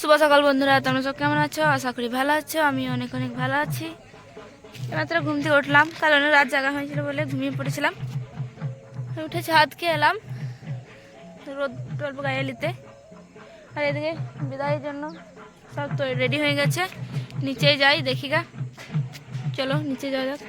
শুভ সকাল বন্ধুরা, তোমরা সব কেমন আছো? আশা করি ভালো আছো। আমি অনেক অনেক ভালো আছি। মাত্র ঘুম থেকে উঠলাম, কারণ রাত জাগা হয়েছিল বলে ঘুমিয়ে পড়েছিলাম। উঠে ছাদকে এলাম রোদ অল্প গায়ে নিতে। আর এদিকে বিদায়ের জন্য সব তো রেডি হয়ে গেছে। নিচে যাই দেখি গা, চলো নিচে যাওয়া যাক।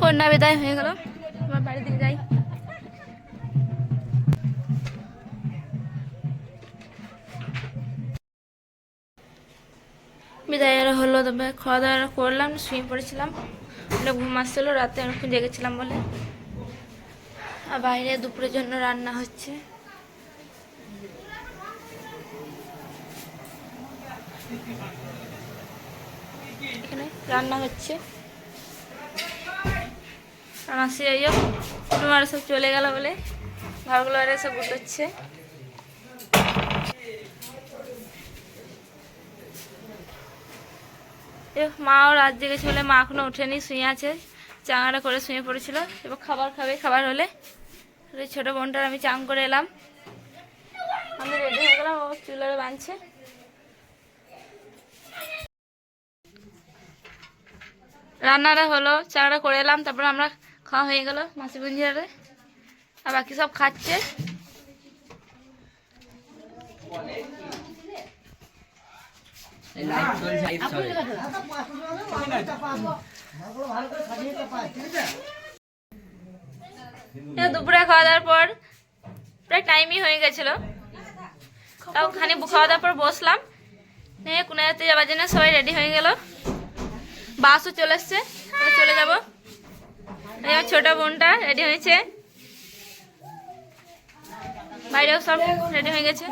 কন্যা বিদায় হয়ে গেল, আমার বাড়ির দিকে যাই। বিদায় হলো, তবে খাওয়া দাওয়া করলাম, শুয়ে পড়েছিলাম। ঘুম আসছিল, রাতে অনেকক্ষণ জেগেছিলাম বলে। আর বাইরে দুপুরের জন্য রান্না হচ্ছে। এখানে রান্না হচ্ছে। মাসি যাইও তোমার সব চলে গেল বলে ঘরগুলো আর সব গুটোচ্ছে। মাও রাত জেগেছে বলে মা এখনো উঠেনি, শুয়ে আছে। চাঙাটা করে শুয়ে পড়েছিল, এবার খাবার খাবে। খাবার হলে ছোট বোনটার আমি চাং করে এলাম। আমি রেডি হয়ে গেলাম, ও চুলারে বাঁধছে। রান্নাটা হলো, চাটা করে এলাম, তারপর আমরা খাওয়া হয়ে গেল মাসি বঞ্জিয়ারে। আর বাকি সব খাচ্ছে। দুপুরে খাওয়া দাওয়ার পর প্রায় টাইমই হয়ে গেছিল, তাও খানি খাওয়া দাওয়ার পর বসলাম। নিয়ে কুনাতে যাওয়ার জন্য সবাই রেডি হয়ে গেল। বাসও চলে এসছে, চলে যাব। আমার ছোট বোনটা রেডি হয়েছে, বাইরেও সব রেডি হয়ে গেছে।